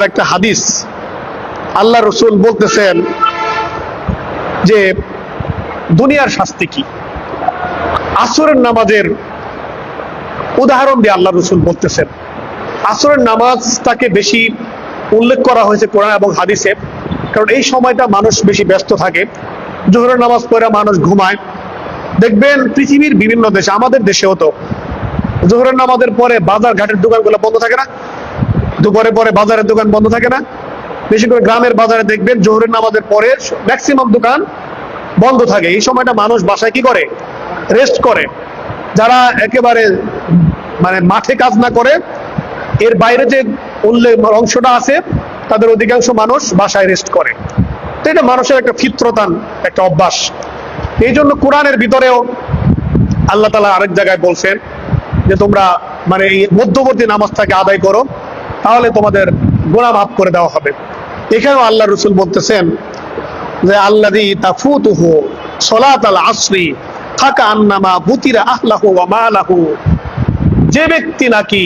একটা হাদিস আল্লাহ রসুল বলতেছেন যে দুনিয়ার শাস্তি কি। আসরের নামাজের উদাহরণ দিয়ে আল্লাহ রসুল বলতেছেন, আসরের নামাজটাকে বেশি উল্লেখ করা হয়েছে কোরআন এবং হাদিসে, কারণ এই সময়টা মানুষ বেশি ব্যস্ত থাকে। জোহরের নামাজ পড়ে মানুষ ঘুমায়। দেখবেন পৃথিবীর বিভিন্ন দেশে, আমাদের দেশেও তো জোহরের নামাজের পরে বাজার ঘাটের দোকানগুলো বন্ধ থাকে না, দুপুরে পরে বাজারের দোকান বন্ধ থাকে না। বেশি করে গ্রামের বাজারে দেখবেন জোহরের নামাজের পরে ম্যাক্সিমাম দোকান বন্ধ থাকে। এই সময়টা মানুষ বাসায় কি করে, রেস্ট করে। যারা একেবারে মানে মাঠে কাজ না করে, এর বাইরে যে অংশটা আছে, তাদের অধিকাংশ মানুষ বাসায় রেস্ট করে। তো এটা মানুষের একটা ফিতরতান একটা অভ্যাস। এই জন্য কোরআনের ভিতরেও আল্লাহ তাআলা আরেক জায়গায় বলছেন যে তোমরা মানে এই মধ্যবর্তী নামাজটাকে আদায় করো, তাহলে তোমাদের গুনাহ মাফ করে দেওয়া হবে। এখানেও আল্লাহ রসুল বলতেছেন যে আল্লাযী তাফুতুহু সলাতাল আসরি কাআন্নামা বুতিরা আহলাহু ওয়া মালাহু, যে ব্যক্তি নাকি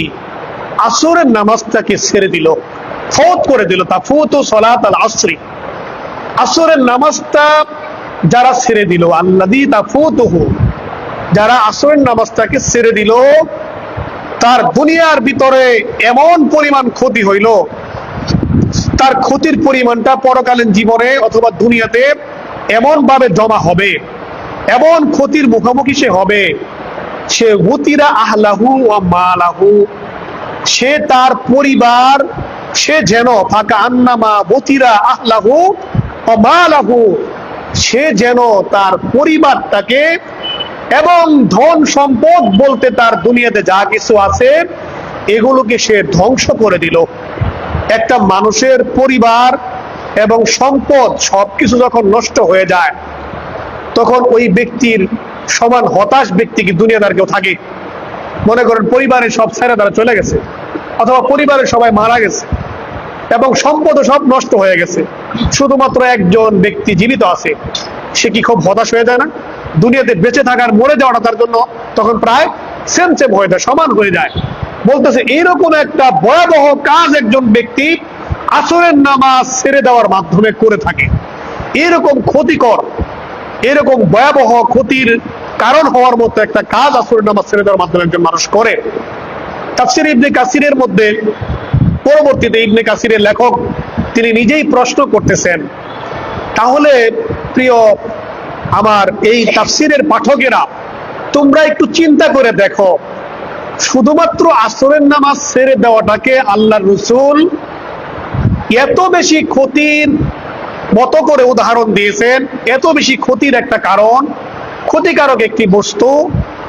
আসরের নামাজটাকে ছেড়ে দিল, ফৌত করে দিল, তাফুতু সলাতাল আসরি, আসরের নামাজটা যারা ছেড়ে দিল, আল্লাযী তাফুতুহু, যারা আসরের নামাজটাকে ছেড়ে দিল, তার দুনিয়ার ভিতরে এমন পরিমাণ ক্ষতি হইল, তার ক্ষতির পরিমাণটা পরকালীন জীবনে অথবা দুনিয়াতে এমন ভাবে জমা হবে, এমন ক্ষতির মুখোমুখি সে হবে, সে উতিরা আহলাহু ওয়া মালাহু, সে তার পরিবার, সে যেন ফাঁকা আন্নামা বতিরা আহলাহু ওয়া মালাহু, সে যেন তার পরিবারটাকে এবং ধন সম্পদ বলতে তার দুনিয়াতে যা কিছু আছে এগুলোকে সে ধ্বংস করে দিল। একটা মানুষের পরিবার এবং সম্পদ সবকিছু যখন নষ্ট হয়ে যায়, তখন ওই ব্যক্তির সমান হতাশ ব্যক্তি কি দুনিয়াতে আর কেউ থাকে? মনে করেন পরিবারের সব ছেড়ে তারা চলে গেছে, অথবা পরিবারের সবাই মারা গেছে এবং সম্পদও সব নষ্ট হয়ে গেছে, শুধুমাত্র একজন ব্যক্তি জীবিত আছে, সে কি খুব হতাশ হয়ে যায় না? দুনিয়াতে বেঁচে থাকার, মরে যাওয়াটা তার জন্য তখন প্রায় সেম সেম হয়ে যায়, সমান হয়ে যায়। বলতেছে এইরকম একটা ভয়াবহ কাজ একজন ব্যক্তি আসরের নামাজ ছেড়ে দেওয়ার মাধ্যমে করে থাকে। এরকম ক্ষতিকর, এরকম ভয়াবহ ক্ষতির কারণ হওয়ার মতো একটা কাজ আসরের নামাজ ছেড়ে দেওয়ার মাধ্যমে একজন মানুষ করে। তাফসীর ইবনে কাসিরের মধ্যে পরবর্তীতে ইবনে কাসিরের লেখক তিনি নিজেই প্রশ্ন করতেছেন, তাহলে প্রিয় আমার এই তাফসীরের পাঠকেরা, তোমরা একটু চিন্তা করে দেখো, শুধুমাত্র আসরের নামাজ ছেড়ে দেওয়াটাকে আল্লাহর রাসূল এত বেশি ক্ষতির মতো করে উদাহরণ দিয়েছেন, এত বেশি ক্ষতির একটা কারণ, ক্ষতিকারক একটি বস্তু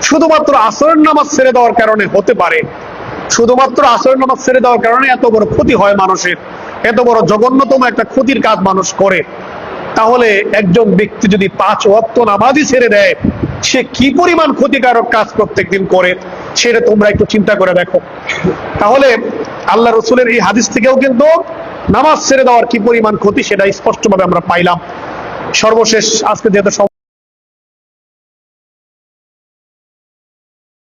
শুধুমাত্র আসরের নামাজ ছেড়ে দেওয়ার কারণে হতে পারে, শুধুমাত্র আসরের নামাজ ছেড়ে দেওয়ার কারণে এত বড় ক্ষতি হয় মানুষের, এত বড় জঘন্যতম একটা ক্ষতির কাজ মানুষ করে, তাহলে একজন ব্যক্তি যদি 5 ওয়াক্ত নামাজই ছেড়ে দেয়, সে কি পরিমাণ ক্ষতিকারক কাজ প্রত্যেকদিন করে সেটা তোমরা একটু চিন্তা করে দেখো। তাহলে আল্লাহ রসুলের এই হাদিস থেকেও কিন্তু নামাজ ছেড়ে দেওয়ার কি পরিমাণ ক্ষতি সেটা স্পষ্টভাবে আমরা পাইলাম। সর্বশেষ আজকে যেহেতু